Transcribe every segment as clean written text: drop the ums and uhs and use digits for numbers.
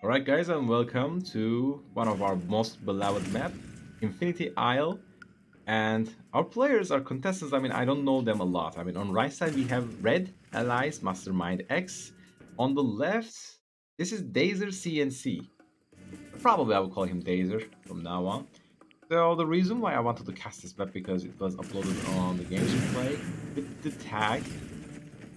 Alright guys, and welcome to one of our most beloved map, Infinity Isle. And our players are contestants. I don't know them a lot. On right side we have Red Allies Mastermind X. On the left, this is Dazer CNC. Probably I will call him Dazer from now on. So the reason why I wanted to cast this map because it was uploaded on the games we play with the tag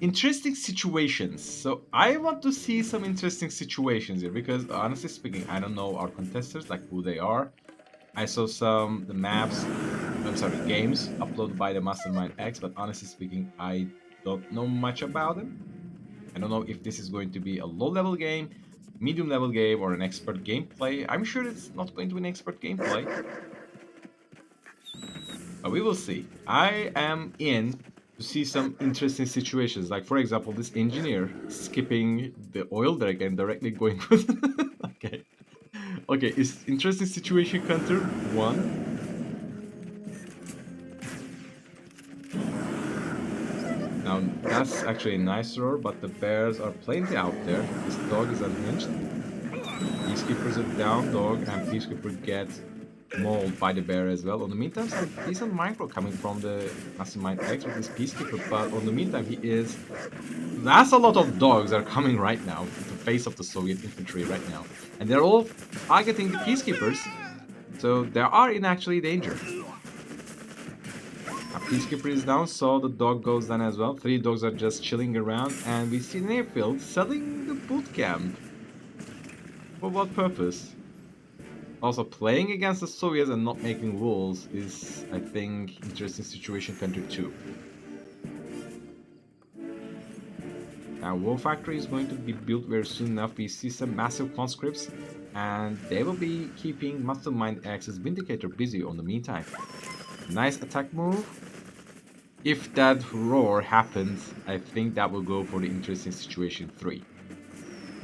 interesting situations. So I want to see some interesting situations here because honestly speaking, I don't know our contestants like who they are. I saw some the maps, I'm sorry, games uploaded by the Mastermind X, but honestly speaking, I don't know much about them. I don't know if this is going to be a low level game, medium level game, or an expert gameplay. I'm sure it's not going to be an expert gameplay, but we will see. I am in to see some interesting situations. Like for example, this engineer skipping the oil derrick and directly going with okay. Okay, is interesting situation counter one. Now that's actually a nice roar, but the bears are plenty out there. This dog is unhinged. Peacekeepers are down, dog, and Peacekeeper gets mauled by the bear as well. On the meantime, some decent micro coming from the Mastermind X with this Peacekeeper, but on the meantime, he is. That's a lot of dogs are coming right now to the face of the Soviet infantry right now, and they're all targeting the Peacekeepers, so they are in actually danger. A Peacekeeper is down, so the dog goes down as well. Three dogs are just chilling around, and we see an airfield selling the boot camp. For what purpose? Also, playing against the Soviets and not making rules is, I think, interesting situation country too. Now, War Factory is going to be built very soon enough. We see some massive conscripts, and they will be keeping Mastermind X's Vindicator busy on the meantime. Nice attack move. If that roar happens, I think that will go for the interesting situation 3.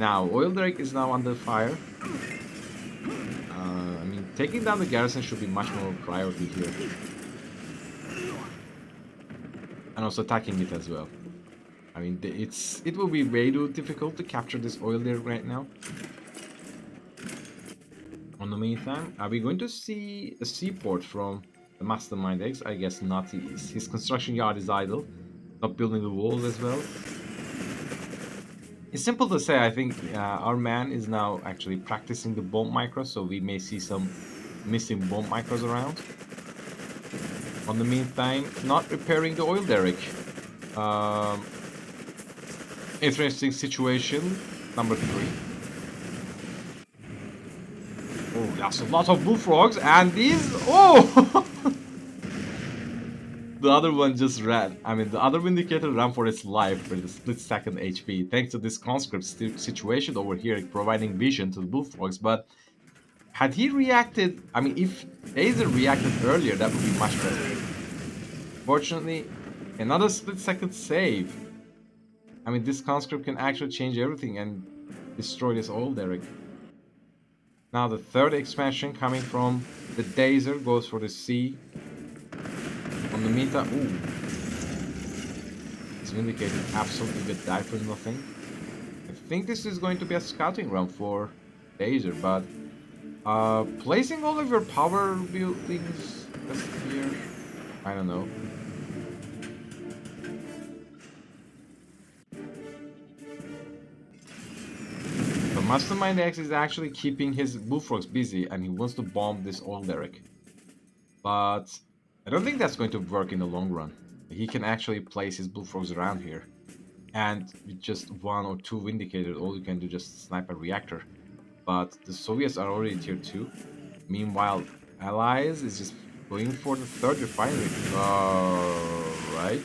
Now, Oil Drake is now under fire. Taking down the garrison should be much more priority here. And also attacking it as well. It will be way too difficult to capture this oil there right now. On the meantime, are we going to see a seaport from the Mastermind X? I guess not. His construction yard is idle. Not building the walls as well. It's simple to say. I think our man is now actually practicing the bomb micro, so we may see some missing bomb micros around. On the meantime, not repairing the oil derrick. Um, Interesting situation number 3. Oh, that's a lot of bullfrogs, and these. Oh, the other one just ran. The other Vindicator ran for its life with a split second HP, thanks to this conscript situation over here, providing vision to the bullfrogs. But had he reacted, if Dazer reacted earlier, that would be much better. Fortunately, another split second save. This conscript can actually change everything and destroy this oil derrick. Now the third expansion coming from the Dazer goes for the sea. On the meantime, ooh, it's Vindicated absolutely with die for nothing. I think this is going to be a scouting run for Dazer, but placing all of your power buildings just here, I don't know. But Mastermind X is actually keeping his bullfrogs busy and he wants to bomb this oil derrick. But I don't think that's going to work in the long run. He can actually place his bullfrogs around here. And with just 1 or 2 Vindicators, all you can do is just snipe a reactor. But the Soviets are already tier 2. Meanwhile, Allies is just going for the third refinery. Right.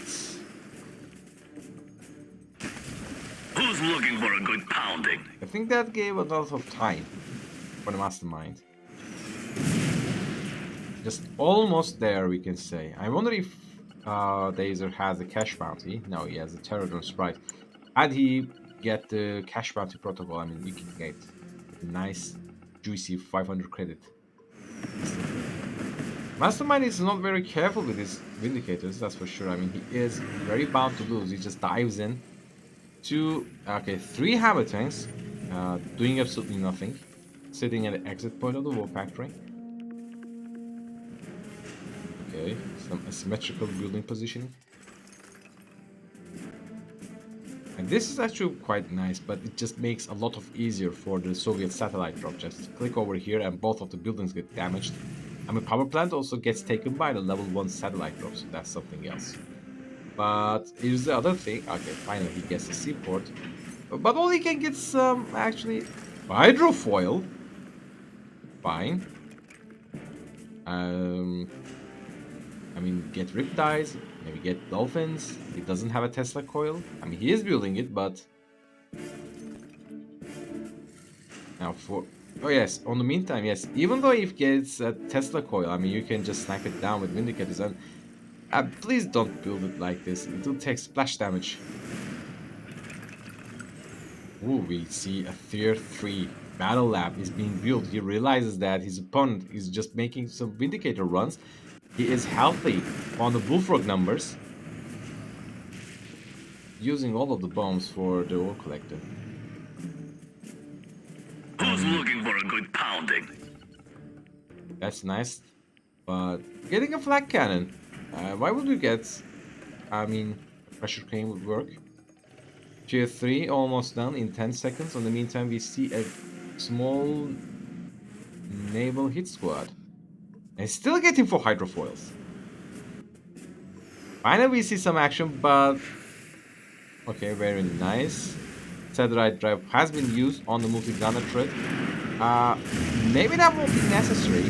Who's looking for a good pounding? I think that gave a lot of time for the Mastermind. Just almost there, we can say. I wonder if Dazer has a cash bounty. No, he has a Terradon Sprite. Had he get the cash bounty protocol, you can get a nice, juicy 500 credit. Mastermind is not very careful with his Vindicators, that's for sure. He is very bound to lose. He just dives in. 3 Hammer Tanks, doing absolutely nothing, sitting at the exit point of the war factory. Okay, some asymmetrical building positioning. And this is actually quite nice, but it just makes a lot of easier for the Soviet satellite drop. Just click over here and both of the buildings get damaged. I mean, power plant also gets taken by the level 1 satellite drop, so that's something else. But here's the other thing. Okay, finally he gets the seaport. But all he can get some, actually, hydrofoil. Fine. Um, I mean, get riptides, maybe get dolphins. He doesn't have a Tesla coil. I mean, he is building it, but now for... Oh yes, on the meantime, yes, even though it gets a Tesla coil, I mean, you can just snipe it down with Vindicators, and please don't build it like this. It will take splash damage. Ooh, we see a tier 3 battle lab is being built. He realizes that his opponent is just making some Vindicator runs. He is healthy on the Bullfrog numbers, using all of the bombs for the ore collector. Who's looking for a good pounding? That's nice, but getting a flak cannon. Why would we get? I mean, a pressure crane would work. Tier 3 almost done in 10 seconds. In the meantime, we see a small naval hit squad. And still getting 4 hydrofoils. Finally, we see some action, but... Okay, very nice. Satellite drive has been used on the multi-gunner turret. Maybe that won't be necessary.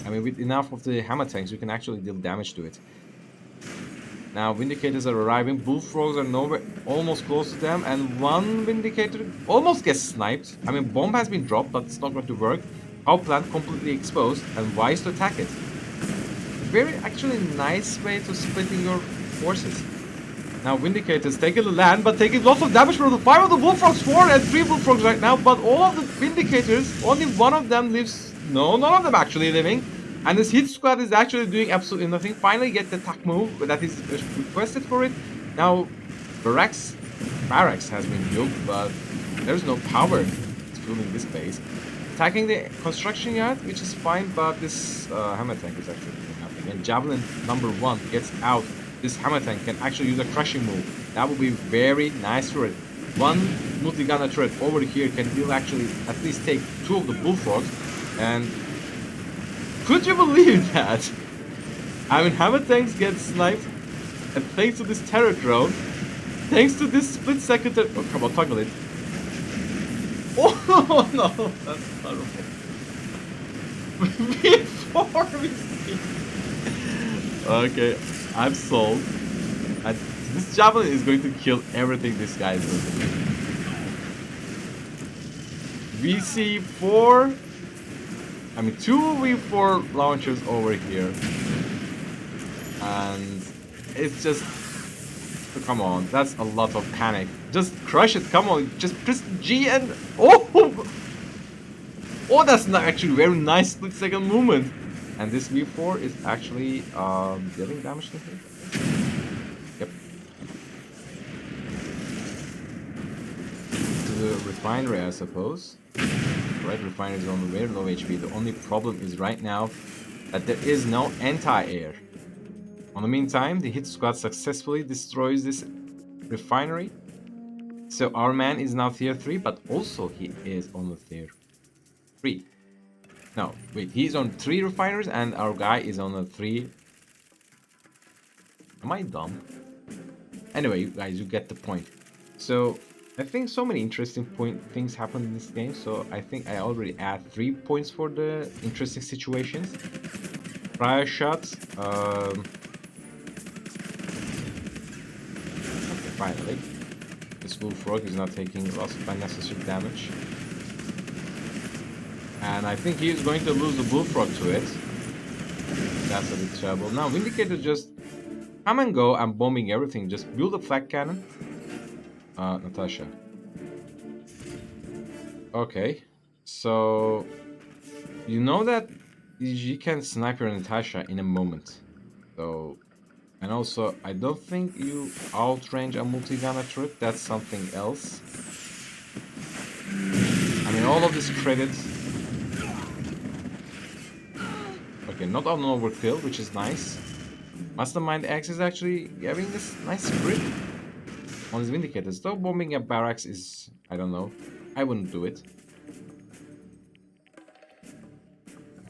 I mean, with enough of the hammer tanks, you can actually deal damage to it. Now, Vindicators are arriving. Bullfrogs are nowhere, almost close to them. And one Vindicator almost gets sniped. I mean, bomb has been dropped, but it's not going to work. Power plant completely exposed and wise to attack it. Very actually nice way to splitting your forces. Now Vindicators taking the land, but taking lots of damage from the 5 of the Bullfrogs, 4 and 3 Bullfrogs right now, but all of the Vindicators, only one of them lives. No, none of them actually living. And this hit squad is actually doing absolutely nothing. Finally get the attack move that is requested for it. Now barracks has been built, but there's no power fueling this base. Attacking the construction yard, which is fine, but this hammer tank is actually doing nothing. And Javelin number 1 gets out. This hammer tank can actually use a crushing move. That would be very nice for it. One multi-gunner turret over here can deal actually at least take 2 of the Bullfrogs. And could you believe that? I mean, hammer tanks get sniped, and thanks to this terror drone, thanks to this split second. Oh, come on, toggle it. Oh no, that's horrible. Before we see. Okay, I'm sold. And this javelin is going to kill everything this guy is going to do. We see 4. I mean, 2 V4 launchers over here. And it's just... Come on, that's a lot of panic. Just crush it, come on, just press G and... Oh! Oh, that's not actually very nice split second movement. And this V4 is actually dealing damage to him. Yep. To the refinery, I suppose. Right, refinery is on very low HP. The only problem is right now that there is no anti-air. On the meantime, the hit squad successfully destroys this refinery. So our man is now tier 3, but also he is on the tier 3. No, wait, he's on 3 refineries and our guy is on the 3. Am I dumb? Anyway, guys, you get the point. So I think so many interesting things happen in this game. So I think I already add 3 points for the interesting situations. Prior shots. Okay, finally. This Bullfrog is not taking lots of unnecessary damage. And I think he is going to lose the Bullfrog to it. That's a bit trouble. Now, Vindicator just come and go. I'm bombing everything. Just build a flak cannon. Natasha. Okay. So, you know that you can snipe your Natasha in a moment. So, and also, I don't think you outrange a multi-gunner turret. That's something else. mean, all of this credit. Okay, not on overkill, which is nice. Mastermind X is actually having this nice grip on his Vindicators. Though bombing a barracks is, I don't know. I wouldn't do it.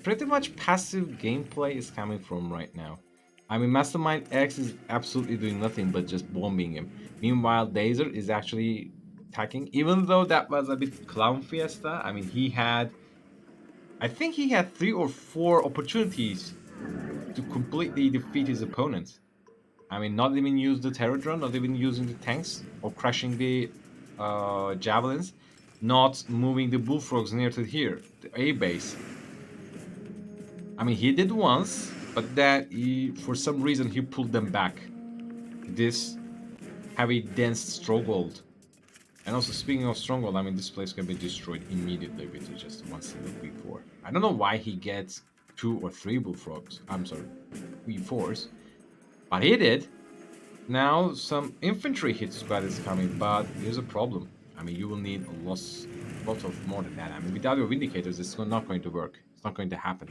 Pretty much passive gameplay is coming from right now. I mean, Mastermind X is absolutely doing nothing but just bombing him. Meanwhile, Dazer is actually attacking, even though that was a bit Clown Fiesta. I mean, I think he had 3 or 4 opportunities to completely defeat his opponent. I mean, not even use the Terror Drone, not even using the tanks, or crashing the javelins, not moving the bullfrogs near to here, the A base. I mean, he did once, but then for some reason he pulled them back. This heavy, dense stronghold. And also, speaking of stronghold, I mean, this place can be destroyed immediately with just one single V4. I don't know why he gets 2 or 3 bullfrogs. I'm sorry, V4s, but he did. Now some infantry hit squad is coming, but here's a problem. I mean, you will need a lot of more than that. I mean, without your Vindicators, it's not going to work. It's not going to happen.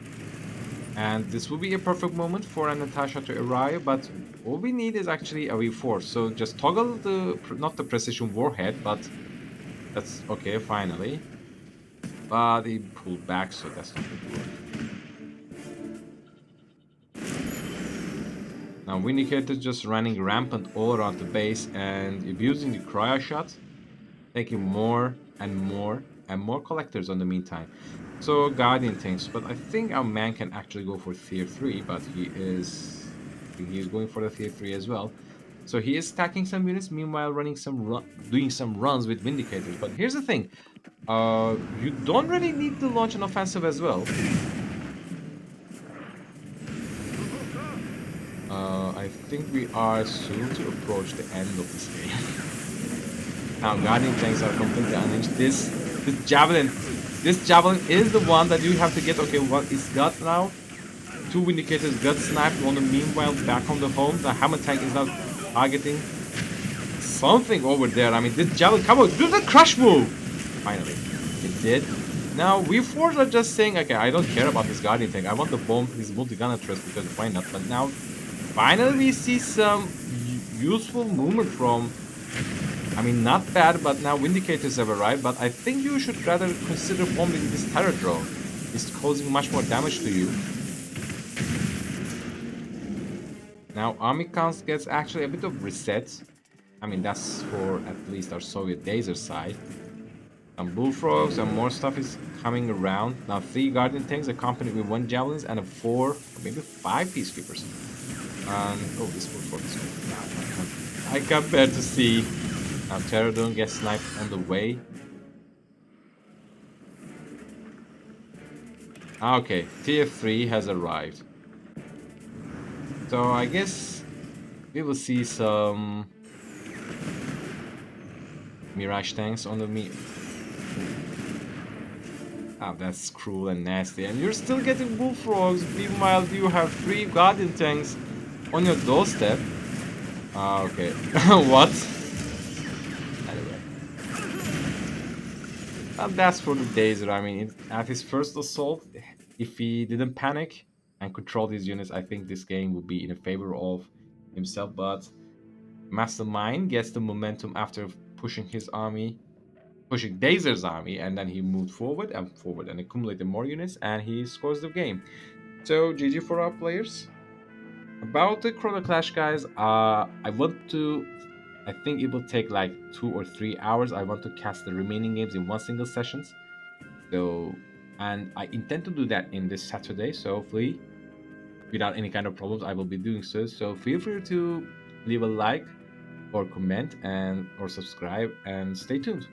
And this will be a perfect moment for Natasha to arrive, but all we need is actually a V4. So just toggle not the precision warhead, but that's okay, finally. But he pulled back, so that's not going to work. Now Vindicator just running rampant all around the base and abusing the cryo shot, taking more and more and more collectors on the meantime. So Guardian tanks, but I think our man can actually go for tier 3, but he is going for the tier 3 as well. So he is stacking some units, meanwhile running doing some runs with Vindicators. But here's the thing, you don't really need to launch an offensive as well. I think we are soon to approach the end of this game. Now, Guardian tanks are completely unhinged. This javelin is the one that you have to get. Okay, what is got now? 2 Vindicators got sniped. One meanwhile back on the home. The hammer tank is now targeting something over there. I mean, this javelin, come on, do the crush move. Finally, it did. Now, V4s are just saying, okay, I don't care about this Guardian tank. I want to bomb his multi-gunner trust because why not? But now, finally, we see some useful movement from, I mean, not bad, but now Vindicators have arrived. But I think you should rather consider bombing this Terror Drone. It's causing much more damage to you. Now, Army Counts gets actually a bit of reset. I mean, that's for at least our Soviet Dazer side. Some bullfrogs and more stuff is coming around. Now 3 Guardian tanks accompanied with 1 javelins and a 4 or maybe 5 peacekeepers. And oh, this bullfrog is going down. I can't bear to see. Now Terradon gets sniped on the way. Okay, TF3 has arrived. So I guess we will see some Mirage tanks on the Oh, that's cruel and nasty. And you're still getting bullfrogs. Meanwhile, you have 3 Guardian tanks on your doorstep. Ah, okay. What? Anyway. That's for the Dazer. I mean, at his first assault, if he didn't panic and control these units, I think this game would be in favor of himself. But Mastermind gets the momentum after pushing Dazer's army, and then he moved forward and accumulated more units, and he scores the game. So GG for our players. About the Chrono Clash, guys, I think it will take like 2 or 3 hours. I want to cast the remaining games in one single sessions. So, and I intend to do that in this Saturday. So hopefully, without any kind of problems, I will be doing so. So feel free to leave a like or comment or subscribe and stay tuned.